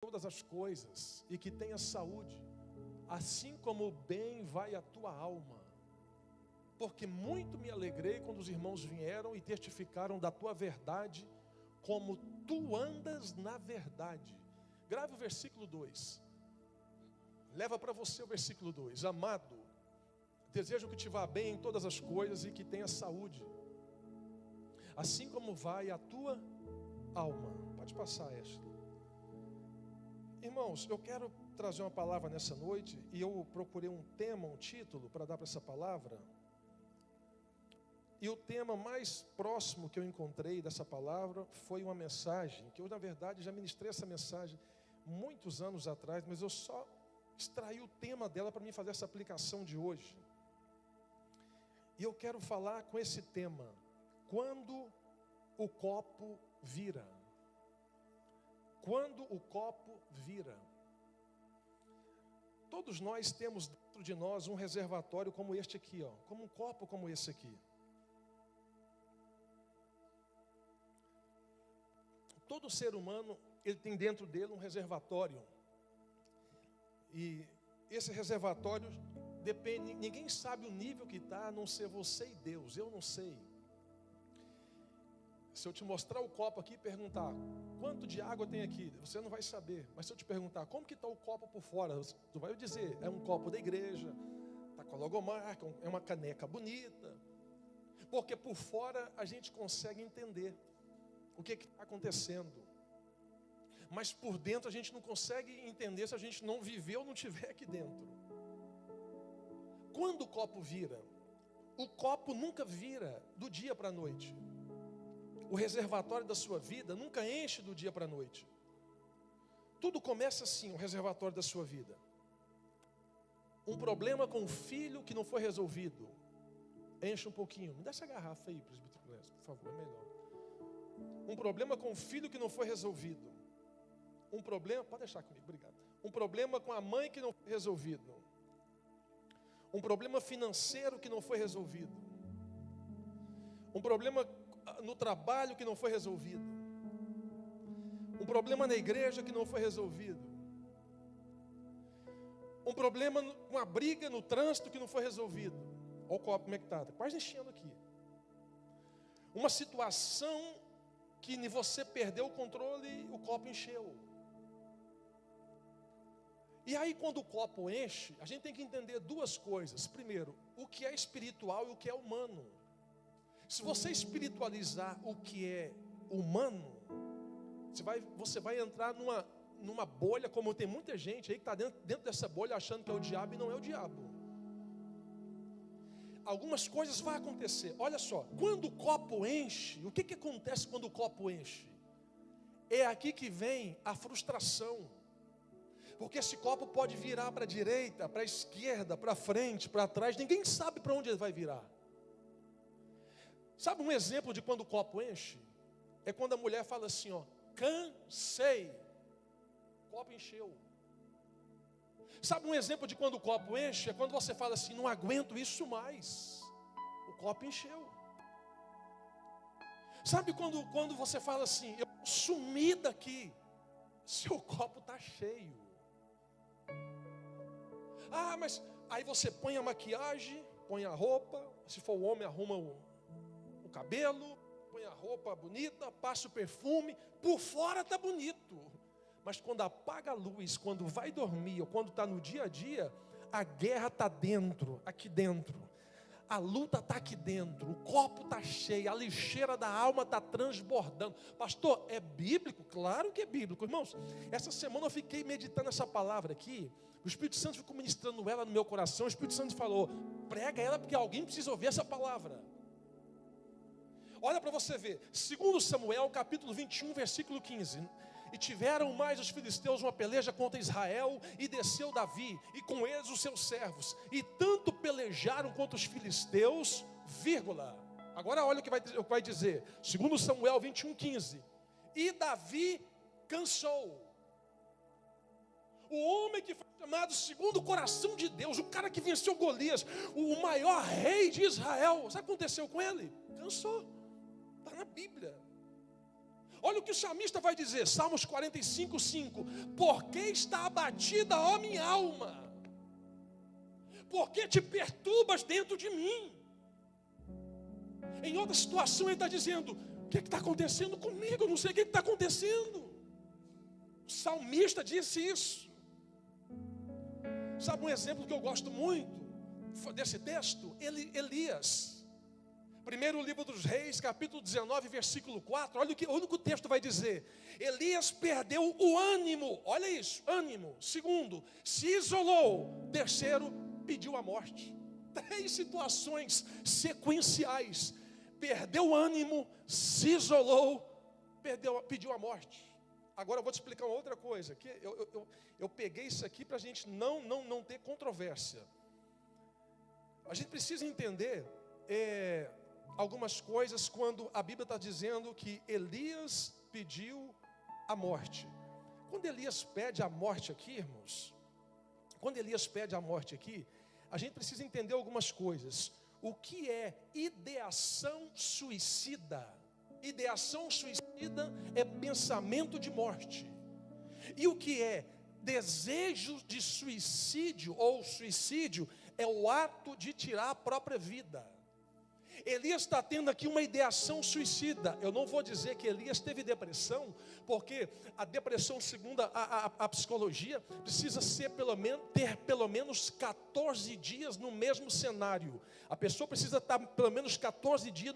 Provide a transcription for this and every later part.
todas as coisas e que tenha saúde, assim como bem vai a tua alma. Porque muito me alegrei quando os irmãos vieram e testificaram da tua verdade, como tu andas na verdade. Grave o versículo 2. Leva para você o versículo 2. Amado, desejo que te vá bem em todas as coisas e que tenha saúde, assim como vai a tua alma. Pode passar esta. Irmãos, eu quero trazer uma palavra nessa noite, e eu procurei um tema, um título para dar para essa palavra. E o tema mais próximo que eu encontrei dessa palavra foi uma mensagem, que eu na verdade já ministrei essa mensagem muitos anos atrás, mas eu só extraí o tema dela para mim fazer essa aplicação de hoje. E eu quero falar com esse tema: quando o copo vira. Quando o copo vira. Todos nós temos dentro de nós um reservatório como este aqui, ó, como um copo como esse aqui. Todo ser humano, ele tem dentro dele um reservatório. E esse reservatório depende, ninguém sabe o nível que está, a não ser você e Deus. Eu não sei. Se eu te mostrar o copo aqui e perguntar quanto de água tem aqui, você não vai saber. Mas se eu te perguntar como que está o copo por fora, tu vai dizer, é um copo da igreja, está com a logomarca, é uma caneca bonita. Porque por fora a gente consegue entender o que está acontecendo. Mas por dentro a gente não consegue entender se a gente não viver ou não estiver aqui dentro. Quando o copo vira? O copo nunca vira do dia para a noite. O reservatório da sua vida nunca enche do dia para a noite. Tudo começa assim, o reservatório da sua vida. Um problema com o filho que não foi resolvido. Enche um pouquinho. Me dá essa garrafa aí, presbítero Clécio, por favor, é melhor. Um problema com o filho que não foi resolvido. Um problema, pode deixar comigo, obrigado. Um problema com a mãe que não foi resolvido. Um problema financeiro que não foi resolvido. Um problema no trabalho que não foi resolvido. Um problema na igreja que não foi resolvido. Um problema, uma briga no trânsito que não foi resolvido. Olha o copo como é que está, quase enchendo aqui. Uma situação que você perdeu o controle, o copo encheu. E aí quando o copo enche, a gente tem que entender duas coisas. Primeiro, o que é espiritual e o que é humano. Se você espiritualizar o que é humano, você vai entrar numa bolha, como tem muita gente aí que está dentro dessa bolha achando que é o diabo e não é o diabo. Algumas coisas vão acontecer. Olha só, quando o copo enche, o que acontece quando o copo enche? É aqui que vem a frustração. Porque esse copo pode virar para a direita, para a esquerda, para frente, para trás. Ninguém sabe para onde ele vai virar. Sabe um exemplo de quando o copo enche? É quando a mulher fala assim, ó, cansei. O copo encheu. Sabe um exemplo de quando o copo enche? É quando você fala assim, não aguento isso mais. O copo encheu. Sabe quando você fala assim, eu sumi daqui. Seu copo está cheio. Ah, mas aí você põe a maquiagem, põe a roupa. Se for o homem, arruma o cabelo, põe a roupa bonita, passa o perfume. Por fora está bonito. Mas quando apaga a luz, quando vai dormir ou quando está no dia a dia, a guerra está dentro, aqui dentro. A luta está aqui dentro, o copo está cheio, a lixeira da alma está transbordando. Pastor, é bíblico? Claro que é bíblico. Irmãos, essa semana eu fiquei meditando essa palavra aqui. O Espírito Santo ficou ministrando ela no meu coração. O Espírito Santo falou, prega ela porque alguém precisa ouvir essa palavra. Olha para você ver, 2 Samuel capítulo 21, versículo 15. E tiveram mais os filisteus uma peleja contra Israel, e desceu Davi, e com eles os seus servos, e tanto pelejaram contra os filisteus, vírgula. Agora olha o que vai dizer, 2 Samuel 21, 15. E Davi cansou. O homem que foi chamado segundo o coração de Deus, o cara que venceu Golias, o maior rei de Israel, sabe o que aconteceu com ele? Cansou. Está na Bíblia. Olha o que o salmista vai dizer, Salmos 45, 5. Por que está abatida, ó minha alma? Por que te perturbas dentro de mim? Em outra situação ele está dizendo, o que está acontecendo comigo? Eu não sei o que está acontecendo. O salmista disse isso. Sabe um exemplo que eu gosto muito desse texto? Elias. Primeiro livro dos Reis, capítulo 19, versículo 4. Olha o que o texto vai dizer. Elias perdeu o ânimo. Olha isso, ânimo. Segundo, se isolou. Terceiro, pediu a morte. 3 situações sequenciais. Perdeu o ânimo, se isolou, pediu a morte. Agora eu vou te explicar uma outra coisa. Que eu peguei isso aqui para a gente não ter controvérsia. A gente precisa entender algumas coisas quando a Bíblia está dizendo que Elias pediu a morte. Quando Elias pede a morte aqui, irmãos, quando Elias pede a morte aqui, a gente precisa entender algumas coisas. O que é ideação suicida? Ideação suicida é pensamento de morte. E o que é desejo de suicídio ou suicídio é o ato de tirar a própria vida. Elias está tendo aqui uma ideação suicida. Eu não vou dizer que Elias teve depressão, porque a depressão, segundo a psicologia, precisa ter pelo menos 14 dias no mesmo cenário. A pessoa precisa estar pelo menos 14 dias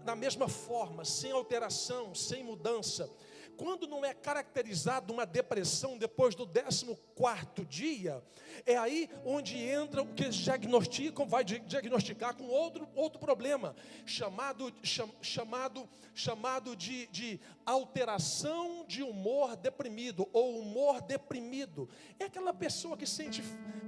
na mesma forma, sem alteração, sem mudança. Quando não é caracterizado uma depressão depois do 14º dia, é aí onde entra o que eles diagnosticam, vai diagnosticar com outro problema, chamado de alteração de humor deprimido, ou humor deprimido. É aquela pessoa que sente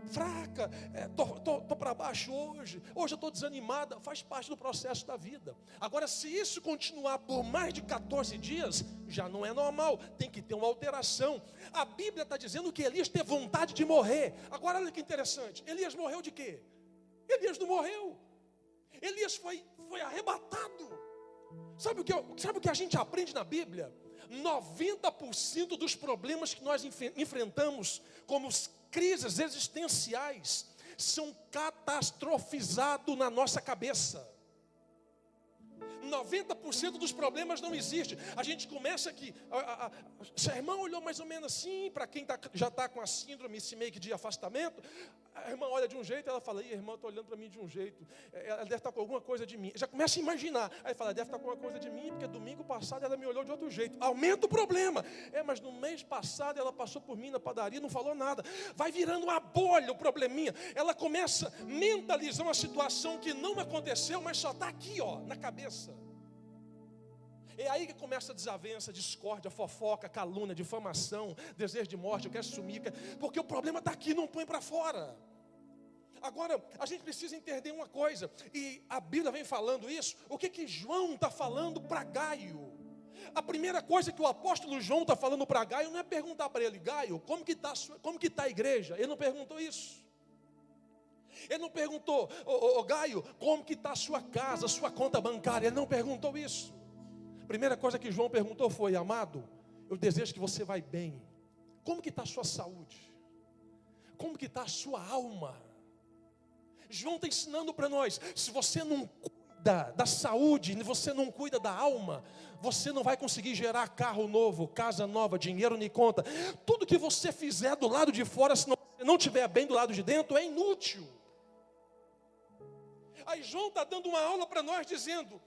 fraca, tô para baixo hoje eu estou desanimada, faz parte do processo da vida. Agora, se isso continuar por mais de 14 dias, já não é normal, tem que ter uma alteração. A Bíblia está dizendo que Elias teve vontade de morrer. Agora olha que interessante, Elias morreu de quê? Elias não morreu, Elias foi arrebatado. Sabe o que a gente aprende na Bíblia? 90% dos problemas que nós enfrentamos como crises existenciais são catastrofizados na nossa cabeça. 90% dos problemas não existem. A gente começa aqui, se a irmã olhou mais ou menos assim, para quem já está com a síndrome, esse meio que de afastamento, a irmã olha de um jeito, ela fala, a irmã está olhando para mim de um jeito, ela deve estar com alguma coisa de mim. Já começa a imaginar, aí fala, deve estar com alguma coisa de mim, porque domingo passado ela me olhou de outro jeito. Aumenta o problema. Mas no mês passado ela passou por mim na padaria, não falou nada. Vai virando uma bolha o probleminha. Ela começa a mentalizar uma situação que não aconteceu, mas só está aqui, na cabeça. É aí que começa a desavença, discórdia, fofoca, calúnia, difamação, desejo de morte, eu quero sumir, porque o problema está aqui, não põe para fora. Agora, a gente precisa entender uma coisa, e a Bíblia vem falando isso, o que João está falando para Gaio? A primeira coisa que o apóstolo João está falando para Gaio não é perguntar para ele, Gaio, como que está a igreja? Ele não perguntou isso. Ele não perguntou, Gaio, como que está a sua casa, a sua conta bancária? Ele não perguntou isso. A primeira coisa que João perguntou foi, amado, eu desejo que você vai bem. Como que está a sua saúde? Como que está a sua alma? João está ensinando para nós, se você não cuida da saúde, você não cuida da alma, você não vai conseguir gerar carro novo, casa nova, dinheiro nem conta. Tudo que você fizer do lado de fora, se você não estiver bem do lado de dentro, é inútil. Aí João está dando uma aula para nós dizendo,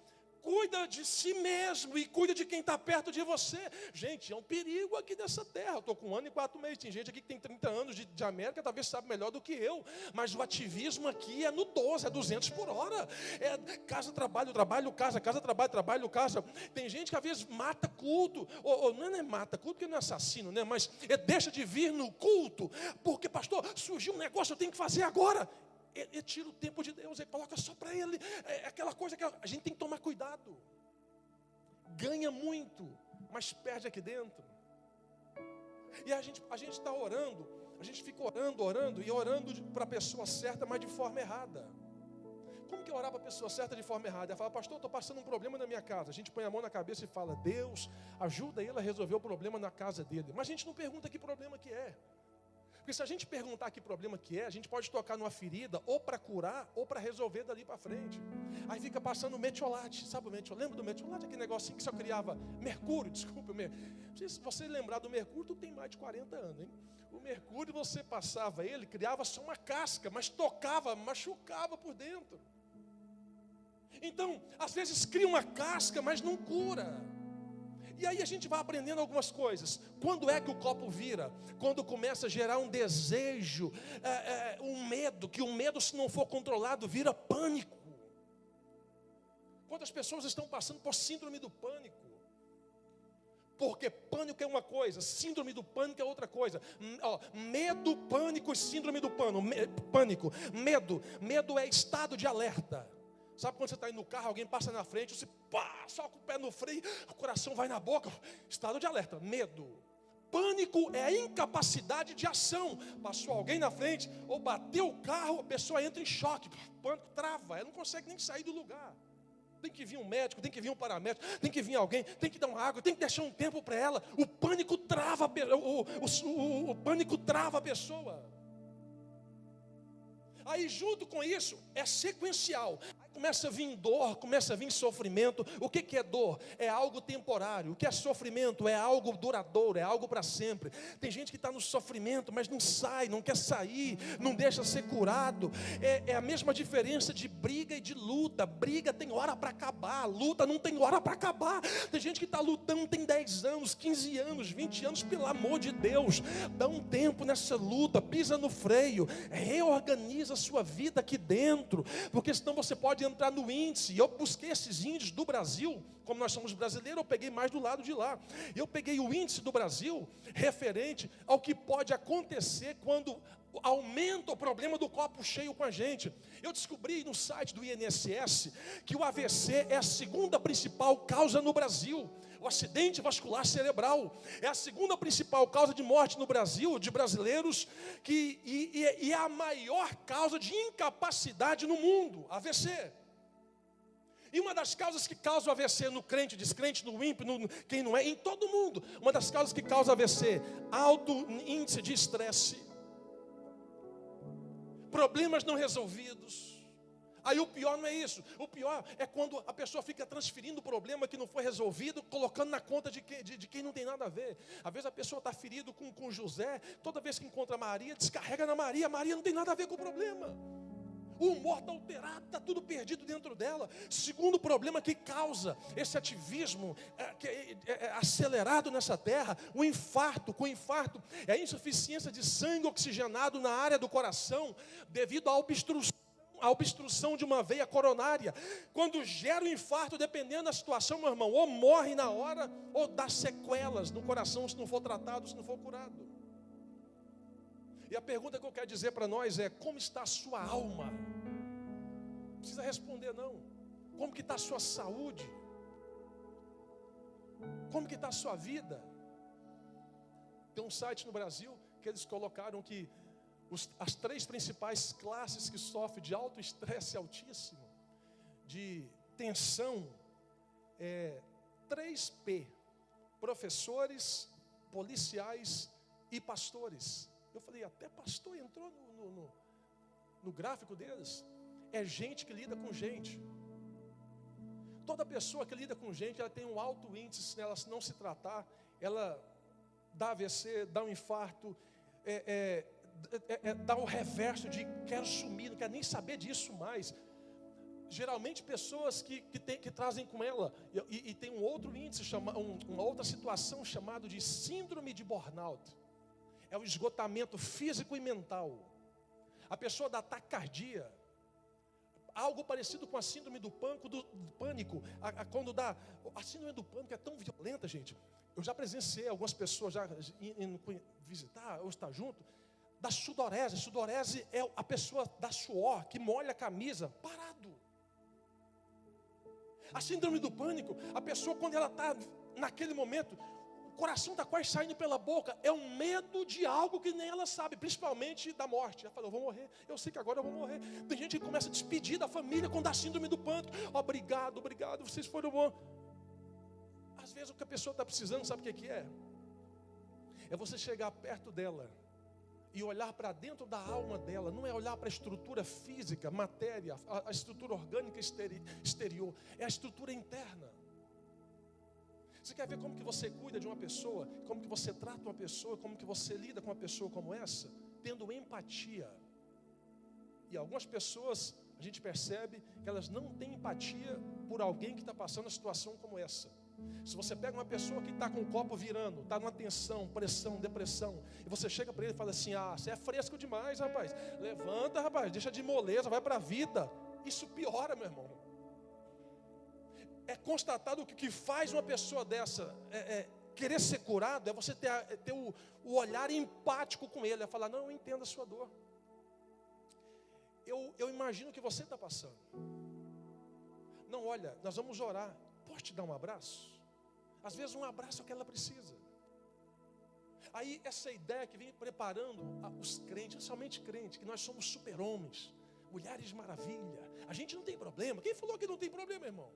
cuida de si mesmo e cuida de quem está perto de você. Gente, é um perigo aqui dessa terra. Eu estou com 1 ano e 4 meses. Tem gente aqui que tem 30 anos de América, talvez sabe melhor do que eu. Mas o ativismo aqui é no 12, é 200 por hora. É casa, trabalho, trabalho, casa, casa, trabalho, trabalho, casa. Tem gente que às vezes mata culto. Ou não é mata culto, porque não é assassino, né? Mas deixa de vir no culto. Porque, pastor, surgiu um negócio, eu tenho que fazer agora. Ele tira o tempo de Deus, ele coloca só para ele. É aquela coisa que a gente tem que tomar cuidado. Ganha muito, mas perde aqui dentro. E a gente está orando, a gente fica orando e orando para a pessoa certa, mas de forma errada. Como que eu orar para a pessoa certa de forma errada? Ela fala, pastor, eu estou passando um problema na minha casa. A gente põe a mão na cabeça e fala, Deus, ajuda ele a resolver o problema na casa dele. Mas a gente não pergunta que problema que é. Porque se a gente perguntar que problema que é, a gente pode tocar numa ferida, ou para curar, ou para resolver dali para frente. Aí fica passando o metiolate, sabe o metiolate? Lembra do metiolate? Aquele negocinho que só criava mercúrio, desculpa. Se você lembrar do mercúrio, tu tem mais de 40 anos, hein? O mercúrio, você passava ele, criava só uma casca, mas tocava, machucava por dentro. Então, às vezes cria uma casca, mas não cura. E aí a gente vai aprendendo algumas coisas. Quando é que o copo vira? Quando começa a gerar um desejo, um medo, que o medo, se não for controlado, vira pânico. Quantas pessoas estão passando por síndrome do pânico? Porque pânico é uma coisa, síndrome do pânico é outra coisa. Medo, pânico e síndrome do pânico. Medo é estado de alerta. Sabe quando você está indo no carro, alguém passa na frente, você soca o pé no freio, o coração vai na boca, estado de alerta, medo. Pânico é a incapacidade de ação. Passou alguém na frente, ou bateu o carro, a pessoa entra em choque, pânico, trava, ela não consegue nem sair do lugar. Tem que vir um médico, tem que vir um paramédico, tem que vir alguém, tem que dar uma água, tem que deixar um tempo para ela. O pânico trava, o pânico trava a pessoa. Aí junto com isso, é sequencial. Aí começa a vir dor, começa a vir sofrimento. O que é dor? É algo temporário. O que é sofrimento? É algo duradouro, é algo para sempre. Tem gente que está no sofrimento, mas não sai, não quer sair, não deixa ser curado. É a mesma diferença de briga e de luta. Briga tem hora para acabar, luta não tem hora para acabar. Tem gente que está lutando, tem 10 anos, 15 anos, 20 anos, pelo amor de Deus. Dá um tempo nessa luta, pisa no freio, reorganiza a sua vida aqui dentro, porque senão você pode entrar no índice. E eu busquei esses índices do Brasil, como nós somos brasileiros, eu peguei mais do lado de lá. Eu peguei o índice do Brasil referente ao que pode acontecer quando aumenta o problema do copo cheio com a gente. Eu descobri no site do INSS que o AVC é a segunda principal causa no Brasil. O acidente vascular cerebral é a segunda principal causa de morte no Brasil, de brasileiros, e é a maior causa de incapacidade no mundo, AVC. E uma das causas que causa o AVC no crente, descrente, no ímpio, quem não é, em todo mundo, uma das causas que causa AVC, alto índice de estresse, problemas não resolvidos. Aí o pior não é isso. O pior é quando a pessoa fica transferindo o problema que não foi resolvido, colocando na conta de quem não tem nada a ver. Às vezes a pessoa está ferida com José, toda vez que encontra Maria, descarrega na Maria. Maria não tem nada a ver com o problema. O humor está alterado, está tudo perdido dentro dela. Segundo problema que causa esse ativismo acelerado nessa terra, o infarto. Com o infarto é a insuficiência de sangue oxigenado na área do coração, devido à obstrução de uma veia coronária. Quando gera o infarto, dependendo da situação, meu irmão, ou morre na hora, ou dá sequelas no coração se não for tratado, se não for curado. E a pergunta que eu quero dizer para nós é: como está a sua alma? Não precisa responder não. Como que está a sua saúde? Como que está a sua vida? Tem um site no Brasil que eles colocaram que as 3 principais classes que sofrem de alto estresse altíssimo, de tensão, 3P: professores, policiais e pastores. Eu falei, até pastor entrou no gráfico deles. É gente que lida com gente. Toda pessoa que lida com gente, ela tem um alto índice, se ela não se tratar, ela dá AVC, dá um infarto, dá o reverso de quero sumir, não quero nem saber disso mais. Geralmente pessoas que trazem com ela, e tem um outro índice, uma outra situação chamada de síndrome de burnout. É o esgotamento físico e mental. A pessoa dá taquicardia, algo parecido com a síndrome do pânico. Quando dá, a síndrome do pânico é tão violenta, gente. Eu já presenciei algumas pessoas já indo visitar ou estar junto, da sudorese. Sudorese é a pessoa da suor, que molha a camisa, parado. A síndrome do pânico, a pessoa quando ela está naquele momento, coração está quase saindo pela boca, é um medo de algo que nem ela sabe, principalmente da morte. Ela fala, eu vou morrer, eu sei que agora eu vou morrer. Tem gente que começa a despedir da família quando dá síndrome do pânico. Obrigado, vocês foram bons. Às vezes o que a pessoa está precisando, sabe o que é? É você chegar perto dela e olhar para dentro da alma dela. Não é olhar para a estrutura física, matéria, a estrutura orgânica exterior. É a estrutura interna. Você quer ver como que você cuida de uma pessoa, como que você trata uma pessoa, como que você lida com uma pessoa como essa? Tendo empatia. E algumas pessoas, a gente percebe que elas não têm empatia por alguém que está passando uma situação como essa. Se você pega uma pessoa que está com o copo virando, está numa tensão, pressão, depressão, e você chega para ele e fala assim, você é fresco demais, rapaz. Levanta, rapaz, deixa de moleza, vai para a vida. Isso piora, meu irmão. É constatado que o que faz uma pessoa dessa querer ser curado é você ter o olhar empático com ele, é falar, não, eu entendo a sua dor. Eu imagino o que você está passando. Não, olha, nós vamos orar. Posso te dar um abraço? Às vezes um abraço é o que ela precisa. Aí essa ideia que vem preparando os crentes, somente crentes, que nós somos super-homens, mulheres maravilha, a gente não tem problema. Quem falou que não tem problema, irmão?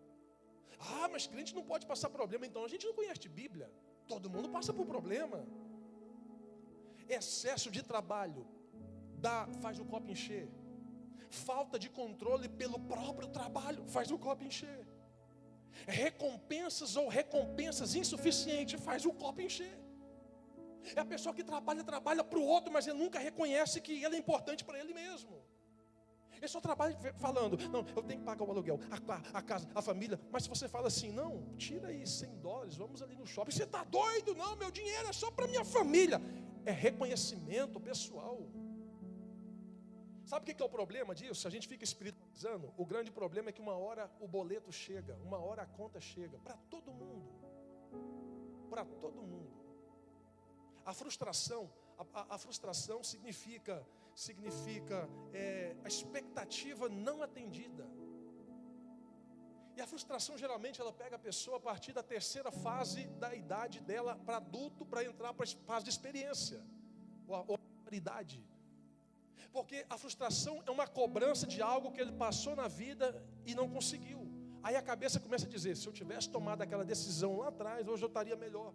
Mas crente não pode passar problema. Então a gente não conhece Bíblia. Todo mundo passa por problema. Excesso de trabalho faz o copo encher. Falta de controle pelo próprio trabalho faz o copo encher. Recompensas insuficientes faz o copo encher. É a pessoa que trabalha para o outro, mas ele nunca reconhece que ele é importante para ele mesmo. Ele só trabalha falando, não, eu tenho que pagar o aluguel, a casa, a família. Mas se você fala assim, não, tira aí $100, vamos ali no shopping. Você está doido? Não, meu dinheiro é só para minha família. É reconhecimento pessoal. Sabe o que é o problema disso? A gente fica espiritualizando. O grande problema é que uma hora o boleto chega, uma hora a conta chega, para todo mundo. Para todo mundo. A frustração significa a expectativa não atendida. E a frustração geralmente ela pega a pessoa a partir da terceira fase da idade dela para adulto, para entrar para a fase de experiência, ou idade. Porque a frustração é uma cobrança de algo que ele passou na vida e não conseguiu. Aí a cabeça começa a dizer, se eu tivesse tomado aquela decisão lá atrás, hoje eu estaria melhor.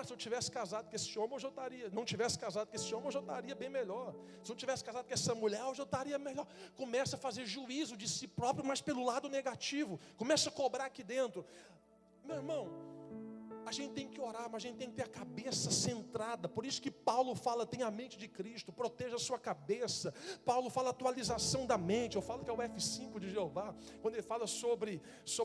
Se eu tivesse casado com esse homem, hoje eu estaria. Não tivesse casado com esse homem, hoje eu estaria bem melhor. Se eu tivesse casado com essa mulher, hoje eu estaria melhor. Começa a fazer juízo de si próprio, mas pelo lado negativo. Começa a cobrar aqui dentro. Meu irmão, a gente tem que orar, mas a gente tem que ter a cabeça centrada. Por isso que Paulo fala, tenha a mente de Cristo, proteja a sua cabeça. Paulo fala atualização da mente. Eu falo que é o F5 de Jeová, quando ele fala sobre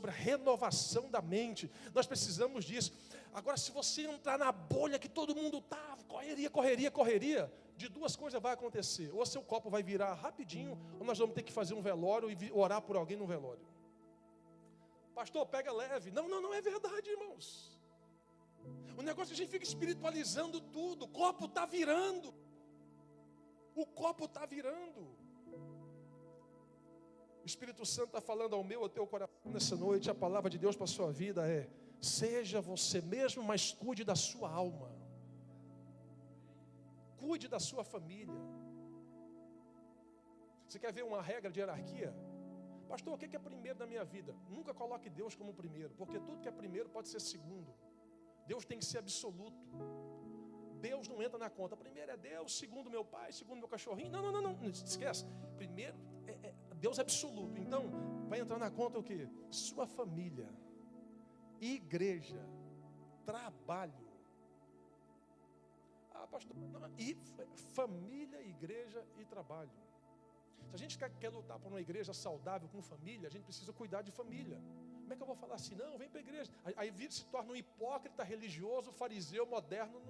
a renovação da mente. Nós precisamos disso. Agora, se você entrar na bolha que todo mundo está, correria, de duas coisas vai acontecer. Ou seu copo vai virar rapidinho, ou nós vamos ter que fazer um velório e orar por alguém no velório. Pastor, pega leve. Não é verdade, irmãos. O negócio é que a gente fica espiritualizando tudo. O copo está virando. O Espírito Santo está falando ao teu coração nessa noite. A palavra de Deus para a sua vida é: seja você mesmo, mas cuide da sua alma. Cuide da sua família. Você quer ver uma regra de hierarquia? Pastor, o que é primeiro na minha vida? Nunca coloque Deus como primeiro, porque tudo que é primeiro pode ser segundo. Deus tem que ser absoluto. Deus não entra na conta. Primeiro é Deus, segundo meu pai, segundo meu cachorrinho. Não, esquece. Primeiro Deus é absoluto. Então, vai entrar na conta o quê? Sua família, igreja, trabalho. Pastor, e família, igreja e trabalho. Se a gente quer lutar por uma igreja saudável com família, a gente precisa cuidar de família. Como é que eu vou falar assim? Não, vem para a igreja. Aí se torna um hipócrita religioso, fariseu moderno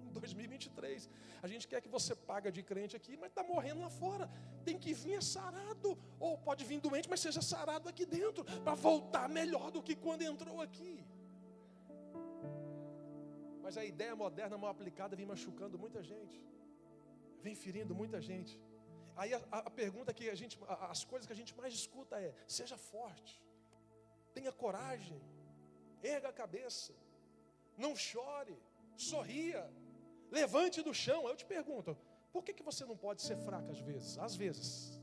em 2023. A gente quer que você pague de crente aqui, mas está morrendo lá fora. Tem que vir sarado. Ou pode vir doente, mas seja sarado aqui dentro, para voltar melhor do que quando entrou aqui. Mas a ideia moderna mal aplicada vem machucando muita gente. Vem ferindo muita gente. Aí a pergunta que as coisas que a gente mais escuta é: seja forte. Tenha coragem, erga a cabeça, não chore, sorria, levante do chão. Eu te pergunto, por que você não pode ser fraca às vezes? Às vezes.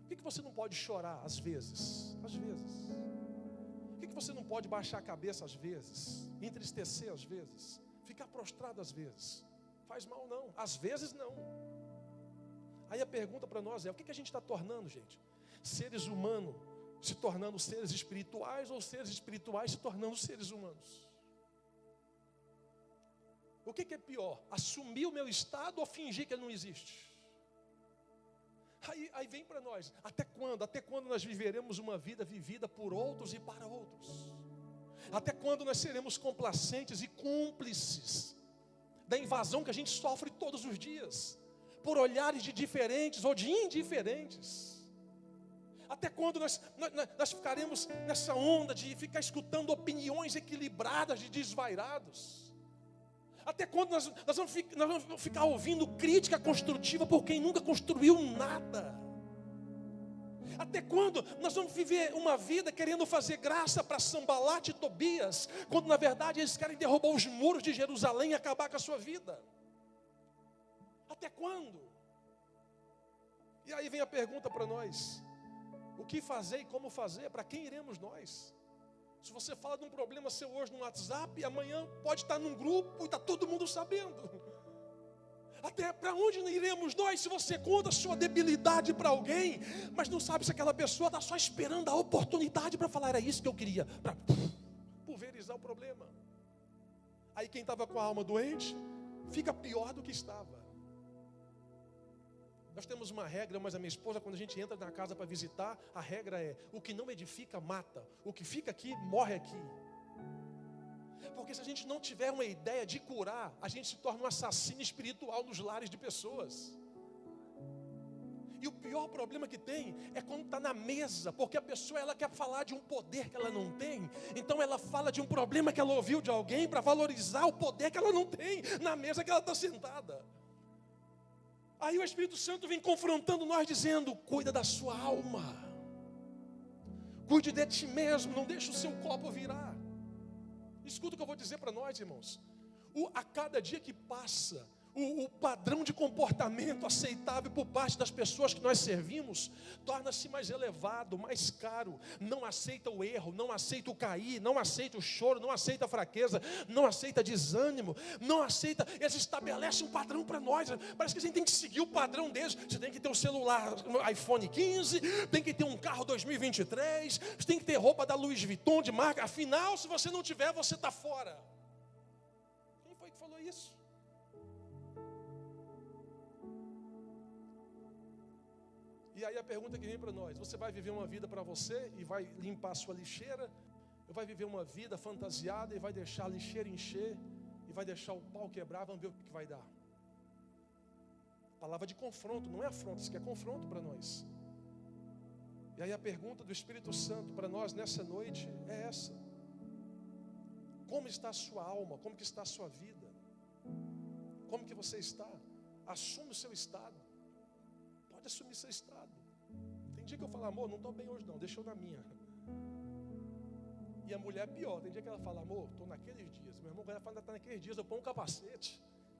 Por que você não pode chorar às vezes? Às vezes. Por que você não pode baixar a cabeça às vezes? Entristecer às vezes? Ficar prostrado às vezes? Faz mal não, às vezes não. Aí a pergunta para nós é, o que a gente está tornando, gente? Seres humanos se tornando seres espirituais ou seres espirituais se tornando seres humanos? O que é pior? Assumir o meu estado ou fingir que ele não existe? Aí vem para nós, até quando? Até quando nós viveremos uma vida vivida por outros e para outros? Até quando nós seremos complacentes e cúmplices da invasão que a gente sofre todos os dias, por olhares de diferentes ou de indiferentes? Até quando nós ficaremos nessa onda de ficar escutando opiniões equilibradas de desvairados? Até quando nós vamos ficar ouvindo crítica construtiva por quem nunca construiu nada? Até quando nós vamos viver uma vida querendo fazer graça para Sambalat e Tobias, quando na verdade eles querem derrubar os muros de Jerusalém e acabar com a sua vida? Até quando? E aí vem a pergunta para nós: o que fazer e como fazer? Para quem iremos nós? Se você fala de um problema seu hoje no WhatsApp, amanhã pode estar num grupo e está todo mundo sabendo. Até para onde iremos nós se você conta a sua debilidade para alguém, mas não sabe se aquela pessoa está só esperando a oportunidade para falar, era isso que eu queria, para pulverizar o problema. Aí quem estava com a alma doente, fica pior do que estava. Nós temos uma regra, mas a minha esposa, quando a gente entra na casa para visitar, a regra é, o que não edifica, mata. O que fica aqui, morre aqui. Porque se a gente não tiver uma ideia de curar, a gente se torna um assassino espiritual nos lares de pessoas. E o pior problema que tem é quando está na mesa, porque a pessoa ela quer falar de um poder que ela não tem, então ela fala de um problema que ela ouviu de alguém para valorizar o poder que ela não tem na mesa que ela está sentada. Aí o Espírito Santo vem confrontando nós dizendo, cuida da sua alma, cuide de ti mesmo, não deixe o seu copo virar. Escuta o que eu vou dizer para nós, irmãos. A cada dia que passa, o padrão de comportamento aceitável por parte das pessoas que nós servimos torna-se mais elevado, mais caro. Não aceita o erro, não aceita o cair, não aceita o choro, não aceita a fraqueza, não aceita desânimo, não aceita. Eles estabelecem um padrão para nós. Parece que a gente tem que seguir o padrão deles. Você tem que ter um celular iPhone 15, tem que ter um carro 2023, você tem que ter roupa da Louis Vuitton de marca. Afinal, se você não tiver, você está fora. Quem foi que falou isso? E aí a pergunta que vem para nós, você vai viver uma vida para você e vai limpar a sua lixeira? Ou vai viver uma vida fantasiada e vai deixar a lixeira encher e vai deixar o pau quebrar? Vamos ver o que vai dar. Palavra de confronto, não é afronta, isso aqui é confronto para nós. E aí a pergunta do Espírito Santo para nós nessa noite é essa: como está a sua alma? Como que está a sua vida? Como que você está? Assume o seu estado. Pode assumir seu estado. Tem dia que eu falo, amor, não estou bem hoje não, deixa eu na minha. E a mulher é pior, tem dia que ela fala, amor, estou naqueles dias. Meu irmão, quando ela fala, está naqueles dias, eu ponho um capacete,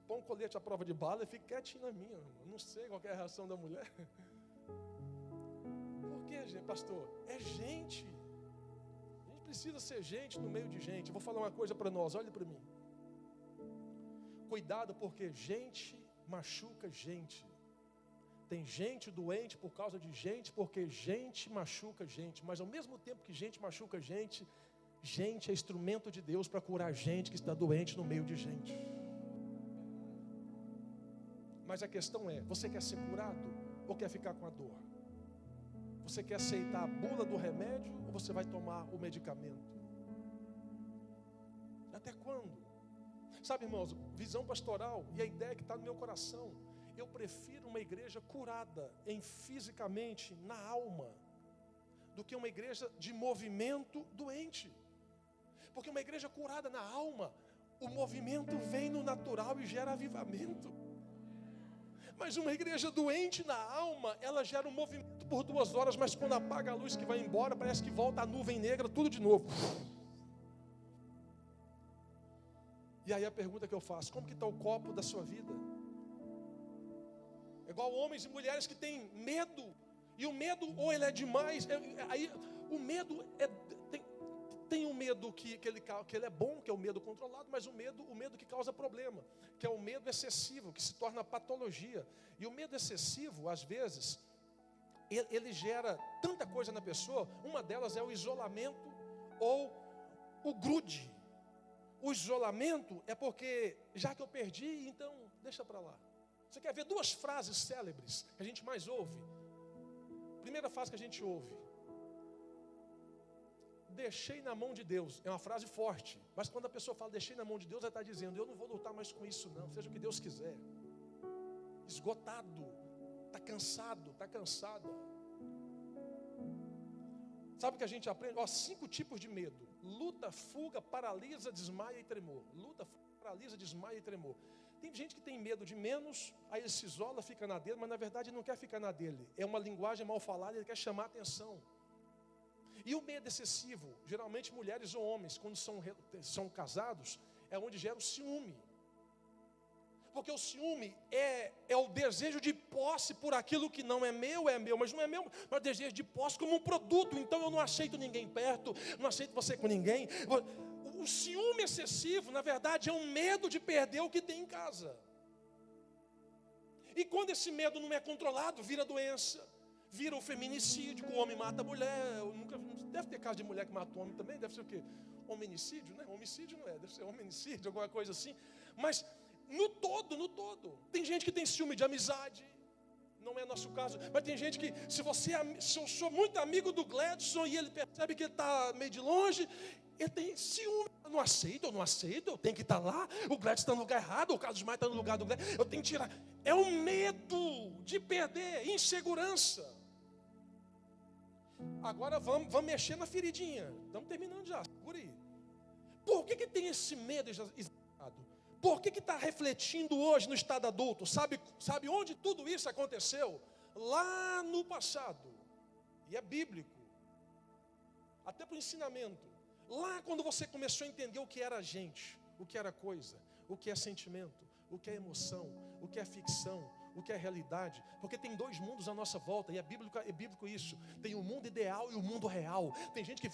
ponho um colete à prova de bala e fico quietinho na minha. Irmão. Não sei qual é a reação da mulher. Por quê, pastor? É gente. A gente precisa ser gente no meio de gente. Eu vou falar uma coisa para nós, olha para mim. Cuidado, porque gente machuca gente. Tem gente doente por causa de gente, porque gente machuca gente. Mas ao mesmo tempo que gente machuca gente, gente é instrumento de Deus para curar gente que está doente no meio de gente. Mas a questão é, você quer ser curado ou quer ficar com a dor? Você quer aceitar a bula do remédio ou você vai tomar o medicamento? Até quando? Sabe, irmãos, visão pastoral e a ideia que está no meu coração, eu prefiro uma igreja curada fisicamente, na alma, do que uma igreja de movimento doente. Porque uma igreja curada na alma, o movimento vem no natural e gera avivamento. Mas uma igreja doente na alma, ela gera um movimento por 2 horas, mas quando apaga a luz que vai embora, parece que volta a nuvem negra, tudo de novo. E aí a pergunta que eu faço: como que está o copo da sua vida? É igual homens e mulheres que têm medo. E o medo, ou ele é demais. Aí o medo tem um medo que ele é bom, que é o medo controlado, mas o medo que causa problema, que é o medo excessivo, que se torna patologia. E o medo excessivo, às vezes, ele gera tanta coisa na pessoa. Uma delas é o isolamento ou o grude. O isolamento é porque, já que eu perdi, então deixa para lá. Você quer ver duas frases célebres que a gente mais ouve? Primeira frase que a gente ouve: deixei na mão de Deus. É uma frase forte, mas quando a pessoa fala deixei na mão de Deus, ela está dizendo: eu não vou lutar mais com isso não, seja o que Deus quiser. Esgotado, está cansado, está cansada. Sabe o que a gente aprende? 5 tipos de medo: luta, fuga, paralisa, desmaia e tremor. Luta, fuga, paralisa, desmaia e tremor. Tem gente que tem medo de menos, aí ele se isola, fica na dele, mas na verdade não quer ficar na dele. É uma linguagem mal falada, ele quer chamar a atenção. E o medo excessivo, geralmente mulheres ou homens, quando são casados, é onde gera o ciúme. Porque o ciúme é o desejo de posse por aquilo que não é meu, mas não é meu, mas o desejo de posse como um produto. Então eu não aceito ninguém perto, não aceito você com ninguém. O ciúme excessivo, na verdade, é um medo de perder o que tem em casa. E quando esse medo não é controlado, vira doença, vira o feminicídio, que o homem mata a mulher. Deve ter caso de mulher que mata o homem também, deve ser o quê? Hominicídio, né? Homicídio não é, deve ser hominicídio, alguma coisa assim. Mas no todo, tem gente que tem ciúme de amizade. Não é nosso caso, mas tem gente que, se eu sou muito amigo do Gladson e ele percebe que ele está meio de longe, ele tem ciúme. Eu não aceito, eu tenho que estar lá. O Gladson está no lugar errado, o Carlos Maia está no lugar do Gladson, eu tenho que tirar. É o medo de perder, insegurança. Agora vamos mexer na feridinha. Estamos terminando já, segura aí. Por que tem esse medo exagerado? Por que está refletindo hoje no estado adulto? Sabe onde tudo isso aconteceu? Lá no passado. E é bíblico. Até para o ensinamento. Lá quando você começou a entender o que era gente, o que era coisa, o que é sentimento, o que é emoção, o que é ficção, o que é realidade. Porque tem 2 mundos à nossa volta, e é bíblico isso. Tem o mundo ideal e o mundo real. Tem gente que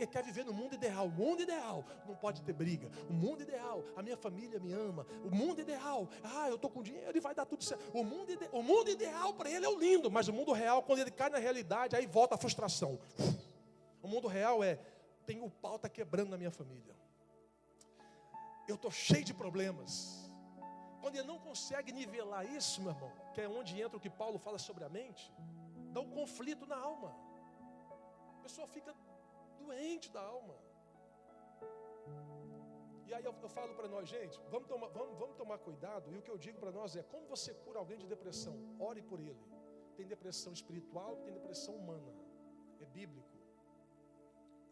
quer viver no mundo ideal. O mundo ideal não pode ter briga. O mundo ideal, a minha família me ama. O mundo ideal, eu estou com dinheiro e vai dar tudo certo. O mundo ideal para ele é o lindo, mas o mundo real, quando ele cai na realidade, aí volta a frustração. O mundo real o pau está quebrando na minha família. Eu estou cheio de problemas. Quando ele não consegue nivelar isso, meu irmão, que é onde entra o que Paulo fala sobre a mente, dá um conflito na alma. A pessoa fica doente da alma. E aí eu falo para nós, gente, vamos tomar cuidado. E o que eu digo para nós é: como você cura alguém de depressão? Ore por ele. Tem depressão espiritual, tem depressão humana. É bíblico.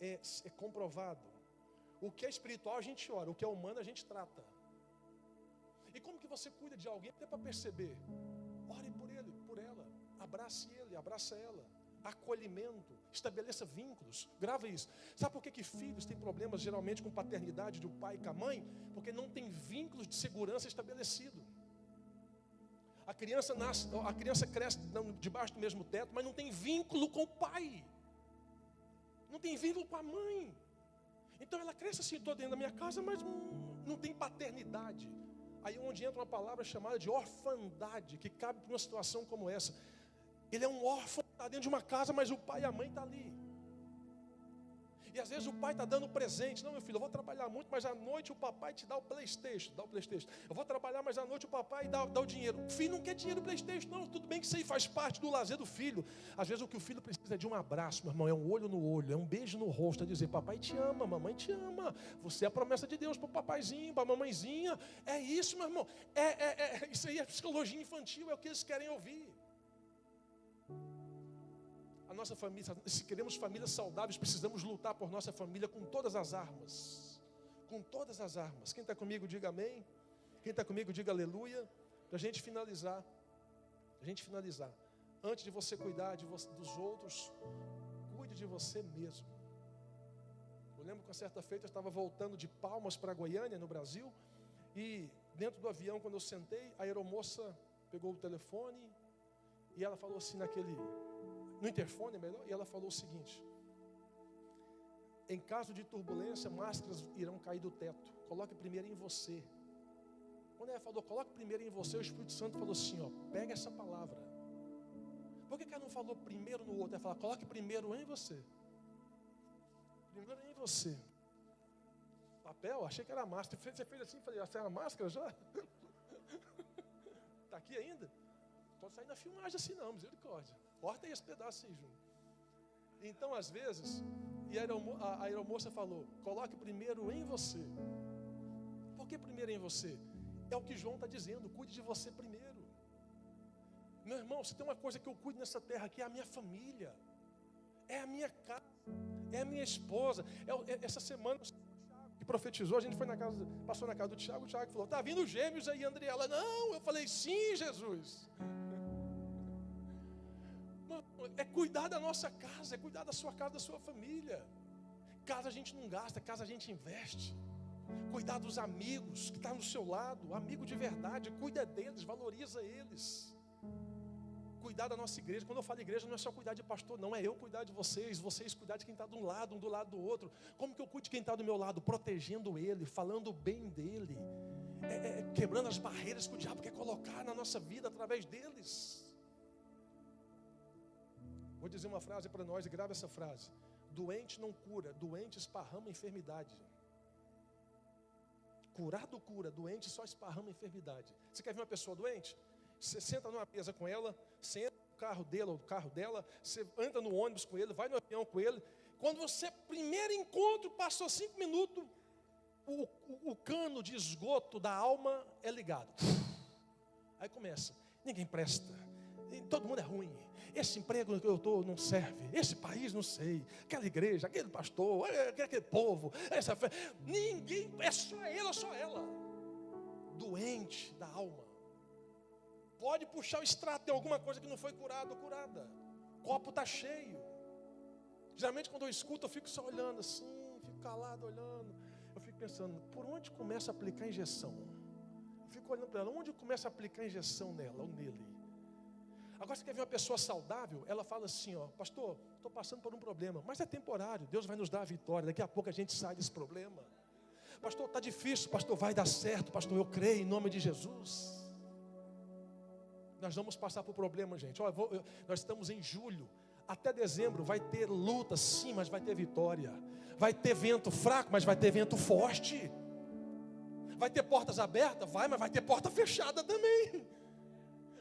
É comprovado. O que é espiritual a gente ora, o que é humano a gente trata. E como que você cuida de alguém? Até para perceber. Ore por ele, por ela. Abrace ele, abraça ela. Acolhimento, estabeleça vínculos. Grava isso. Sabe por que filhos têm problemas geralmente com paternidade do pai e com a mãe? Porque não tem vínculos de segurança estabelecido. A criança cresce debaixo do mesmo teto, mas não tem vínculo com o pai. Não tem vínculo com a mãe. Então ela cresce assim, estou dentro da minha casa, mas não tem paternidade. Aí onde entra uma palavra chamada de orfandade, que cabe para uma situação como essa. Ele é um órfão, está dentro de uma casa, mas o pai e a mãe estão ali. E às vezes o pai está dando presente. Não, meu filho, eu vou trabalhar muito, mas à noite o papai te dá o PlayStation. Eu vou trabalhar, mas à noite o papai dá o dinheiro. O filho não quer dinheiro PlayStation, não. Tudo bem que isso aí faz parte do lazer do filho. Às vezes o que o filho precisa é de um abraço, meu irmão. É um olho no olho, é um beijo no rosto. É dizer: papai te ama, mamãe te ama. Você é a promessa de Deus para o papaizinho, para a mamãezinha. É isso, meu irmão. Isso aí é psicologia infantil, é o que eles querem ouvir. A nossa família, se queremos famílias saudáveis, precisamos lutar por nossa família com todas as armas. Com todas as armas. Quem está comigo, diga amém. Quem está comigo, diga aleluia. Para a gente finalizar. Antes de você cuidar dos outros, cuide de você mesmo. Eu lembro que uma certa feita eu estava voltando de Palmas para Goiânia, no Brasil. E dentro do avião, quando eu sentei, a aeromoça pegou o telefone e ela falou assim no interfone melhor, e ela falou o seguinte: em caso de turbulência, máscaras irão cair do teto. Coloque primeiro em você. Quando ela falou, coloque primeiro em você, o Espírito Santo falou assim, pega essa palavra. Por que ela não falou primeiro no outro? Ela falou, coloque primeiro em você. Primeiro em você. Papel, achei que era máscara. Você fez assim, falei, essa é a máscara já? Está aqui ainda? Não pode sair na filmagem assim não, misericórdia. Corta aí esse pedaço aí, Júnior. Então, às vezes, e a aeromoça falou, coloque primeiro em você. Por que primeiro em você? É o que João está dizendo, cuide de você primeiro. Meu irmão, se tem uma coisa que eu cuido nessa terra aqui, é a minha família. É a minha casa, é a minha esposa. Essa semana, o Thiago que profetizou, a gente foi passou na casa do Thiago, o Thiago falou, está vindo gêmeos aí, Andriela. Não, eu falei, sim, Jesus. É cuidar da nossa casa, é cuidar da sua casa, da sua família. Casa a gente não gasta, casa a gente investe. Cuidar dos amigos que estão do seu lado, amigo de verdade, cuida deles, valoriza eles. Cuidar da nossa igreja. Quando eu falo igreja, não é só cuidar de pastor, não, é eu cuidar de vocês cuidar de quem está de um lado do outro. Como que eu cuido de quem está do meu lado? Protegendo ele, falando bem dele, quebrando as barreiras que o diabo quer colocar na nossa vida através deles. Vou dizer uma frase para nós e grava essa frase: doente não cura, doente esparrama enfermidade. Curado cura, doente só esparrama enfermidade. Você quer ver uma pessoa doente? Você senta numa mesa com ela, você entra no carro dele ou no carro dela, você anda no ônibus com ele, vai no avião com ele. Quando você, primeiro encontro, passou 5 minutos, o cano de esgoto da alma é ligado. Aí começa, ninguém presta, todo mundo é ruim. Esse emprego que eu estou não serve. Esse país não sei. Aquela igreja, aquele pastor, aquele povo, essa fé. Ninguém, é só ele ou só ela. Doente da alma. Pode puxar o extrato, tem alguma coisa que não foi curada ou curada. O copo está cheio. Geralmente quando eu escuto, eu fico só olhando assim, fico calado olhando. Eu fico pensando, por onde começa a aplicar a injeção? Eu fico olhando para ela, onde começa a aplicar a injeção nela ou nele? Agora você quer ver uma pessoa saudável? Ela fala assim, pastor, estou passando por um problema, mas é temporário, Deus vai nos dar a vitória, daqui a pouco a gente sai desse problema. Pastor, está difícil, pastor, vai dar certo, pastor, eu creio em nome de Jesus. Nós vamos passar por problema, gente. Nós estamos em julho, até dezembro vai ter luta, sim, mas vai ter vitória. Vai ter vento fraco, mas vai ter vento forte. Vai ter portas abertas? Vai, mas vai ter porta fechada também.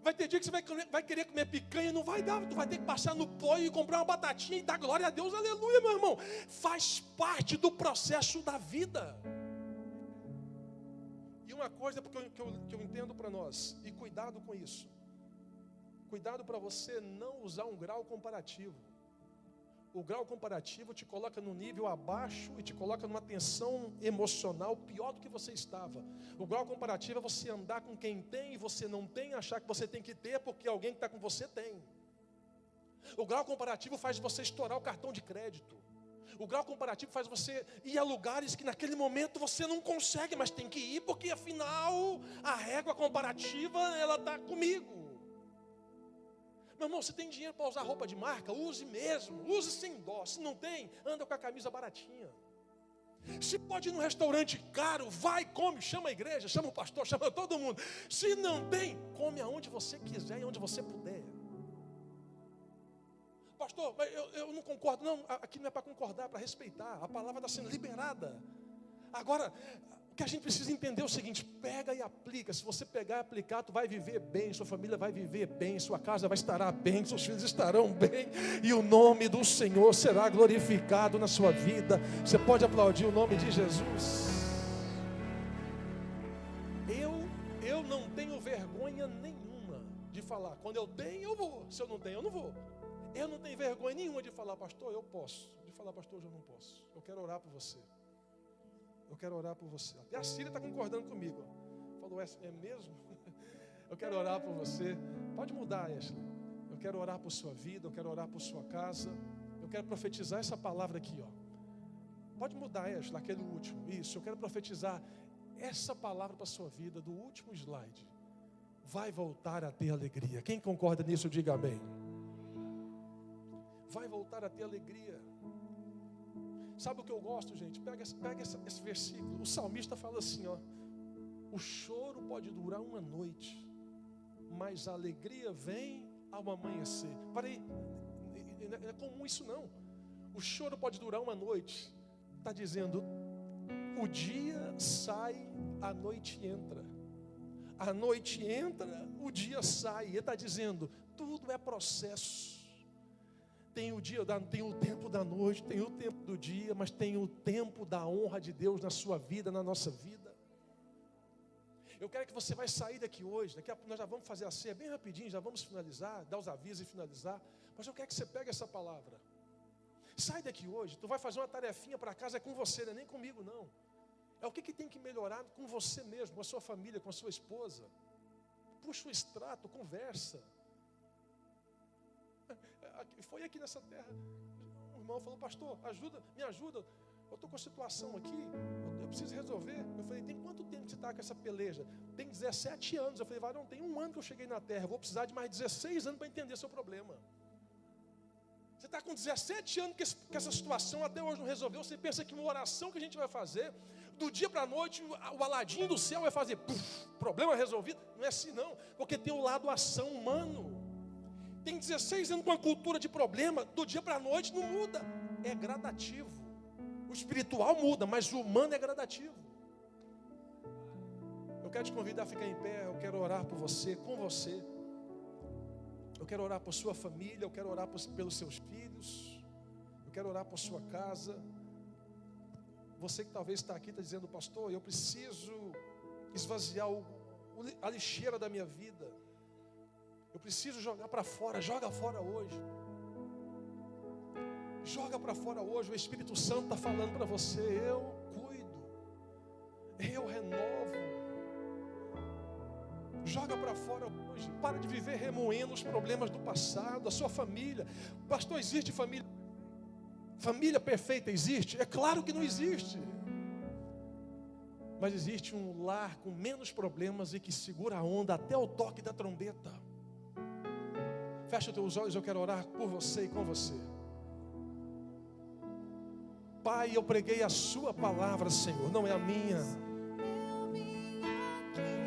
Vai ter dia que você vai querer comer picanha, não vai dar. Tu vai ter que passar no pó e comprar uma batatinha e dar glória a Deus, aleluia, meu irmão. Faz parte do processo da vida. E uma coisa que eu entendo para nós, e cuidado com isso. Cuidado para você não usar um grau comparativo. O grau comparativo te coloca num nível abaixo e te coloca numa tensão emocional pior do que você estava. O grau comparativo é você andar com quem tem e você não tem, achar que você tem que ter porque alguém que está com você tem. O grau comparativo faz você estourar o cartão de crédito. O grau comparativo faz você ir a lugares que naquele momento você não consegue, mas tem que ir porque afinal a régua comparativa ela está comigo. Meu irmão, você tem dinheiro para usar roupa de marca? Use mesmo, use sem dó. Se não tem, anda com a camisa baratinha. Se pode ir num restaurante caro, vai, come, chama a igreja, chama o pastor, chama todo mundo. Se não tem, come aonde você quiser e onde você puder. Pastor, eu não concordo. Não, aqui não é para concordar, é para respeitar. A palavra está sendo liberada. Agora, o que a gente precisa entender é o seguinte: pega e aplica. Se você pegar e aplicar, tu vai viver bem, sua família vai viver bem, sua casa vai estar bem, seus filhos estarão bem, e o nome do Senhor será glorificado na sua vida. Você pode aplaudir o nome de Jesus. Eu não tenho vergonha nenhuma de falar. Quando eu tenho, eu vou. Se eu não tenho, eu não vou. Eu não tenho vergonha nenhuma de falar, pastor, eu posso. De falar, pastor, hoje eu não posso. Eu quero orar por você. Eu quero orar por você. Até a Síria está concordando comigo. Falou, é mesmo? Eu quero orar por você. Pode mudar, Ashley. Eu quero orar por sua vida, eu quero orar por sua casa. Eu quero profetizar essa palavra aqui, ó. Pode mudar, Ashley, aquele último. Isso, eu quero profetizar essa palavra para a sua vida, do último slide, vai voltar a ter alegria. Quem concorda nisso, diga amém. Vai voltar a ter alegria. Sabe o que eu gosto, gente? Pega esse versículo. O salmista fala assim, ó: o choro pode durar uma noite, mas a alegria vem ao amanhecer. Parei, não é comum isso não. O choro pode durar uma noite. Está dizendo, o dia sai, a noite entra. A noite entra, o dia sai. Ele está dizendo, tudo é processo. Tem o tempo da noite, tem o tempo do dia, mas tem o tempo da honra de Deus na sua vida, na nossa vida. Eu quero que você vai sair daqui hoje. Daqui a pouco nós já vamos fazer a ceia bem rapidinho, já vamos finalizar, dar os avisos e finalizar. Mas eu quero que você pegue essa palavra. Sai daqui hoje, tu vai fazer uma tarefinha para casa, é com você, não é nem comigo não. É o que tem que melhorar com você mesmo, com a sua família, com a sua esposa. Puxa o extrato, conversa. Foi aqui nessa terra, um irmão falou, pastor, me ajuda, eu estou com a situação aqui, eu preciso resolver. Eu falei, tem quanto tempo que você está com essa peleja? Tem 17 anos. Eu falei, varão, tem 1 ano que eu cheguei na terra, eu vou precisar de mais 16 anos para entender seu problema. Você está com 17 anos que essa situação até hoje não resolveu. Você pensa que uma oração que a gente vai fazer, do dia para a noite, o Aladim do céu vai fazer, problema resolvido? Não é assim não, porque tem o lado ação humano. Tem 16 anos com uma cultura de problema, do dia para a noite não muda. É gradativo. O espiritual muda, mas o humano é gradativo. Eu quero te convidar a ficar em pé, eu quero orar por você, com você. Eu quero orar por sua família, eu quero orar pelos seus filhos. Eu quero orar por sua casa. Você que talvez está aqui, está dizendo, pastor, eu preciso esvaziar a lixeira da minha vida. Eu preciso jogar para fora, joga fora hoje. Joga para fora hoje, o Espírito Santo está falando para você, eu cuido, eu renovo. Joga para fora hoje, para de viver remoendo os problemas do passado, a sua família. Pastor, existe família? Família perfeita existe? É claro que não existe. Mas existe um lar com menos problemas e que segura a onda até o toque da trombeta. Fecha os teus olhos, eu quero orar por você e com você. Pai, eu preguei a sua palavra, Senhor, não é a minha.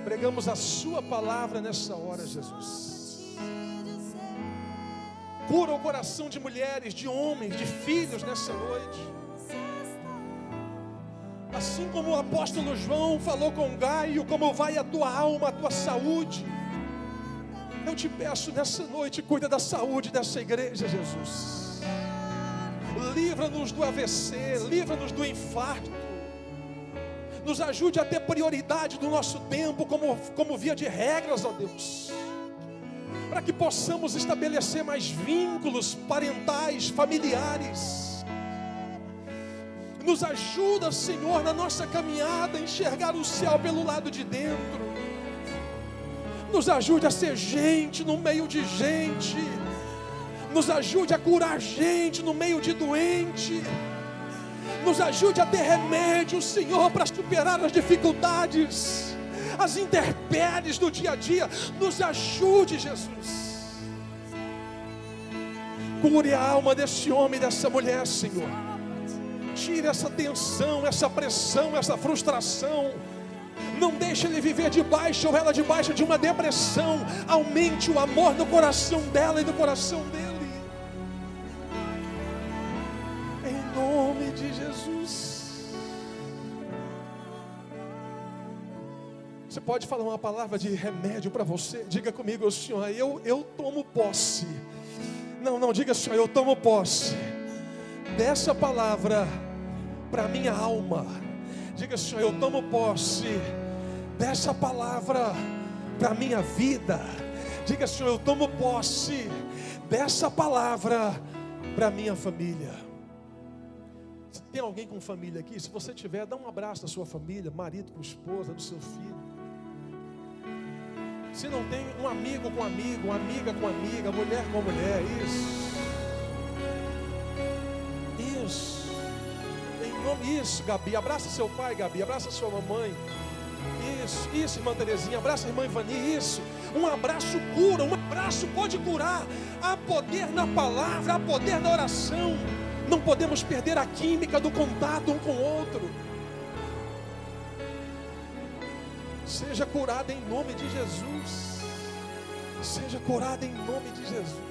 Pregamos a sua palavra nessa hora, Jesus. Cura o coração de mulheres, de homens, de filhos nessa noite. Assim como o apóstolo João falou com Gaio, como vai a tua alma, a tua saúde. Eu te peço nessa noite, cuida da saúde dessa igreja, Jesus. Livra-nos do AVC, livra-nos do infarto. Nos ajude a ter prioridade do nosso tempo como via de regras, ó Deus. Para que possamos estabelecer mais vínculos parentais, familiares. Nos ajuda, Senhor, na nossa caminhada a enxergar o céu pelo lado de dentro. Nos ajude a ser gente no meio de gente. Nos ajude a curar gente no meio de doente. Nos ajude a ter remédio, Senhor, para superar as dificuldades, as intempéries do dia a dia. Nos ajude, Jesus. Cure a alma desse homem e dessa mulher, Senhor. Tire essa tensão, essa pressão, essa frustração. Não deixe ele viver debaixo ou ela debaixo de uma depressão. Aumente o amor no coração dela e no coração dele. Em nome de Jesus. Você pode falar uma palavra de remédio para você? Diga comigo, Senhor, eu tomo posse. Não, diga, Senhor, eu tomo posse dessa palavra para minha alma. Diga, Senhor, eu tomo posse dessa palavra para minha vida. Diga, Senhor, eu tomo posse dessa palavra para minha família. Tem alguém com família aqui? Se você tiver, dá um abraço da sua família, marido com esposa, do seu filho. Se não tem, um amigo com amigo, uma amiga com amiga, mulher com mulher, isso, Gabi, abraça seu pai, Gabi, abraça sua mamãe, Isso, irmã Terezinha, abraça a irmã Ivani, isso. Um abraço cura, um abraço pode curar. Há poder na palavra, há poder na oração. Não podemos perder a química do contato um com o outro. Seja curada em nome de Jesus. Seja curada em nome de Jesus.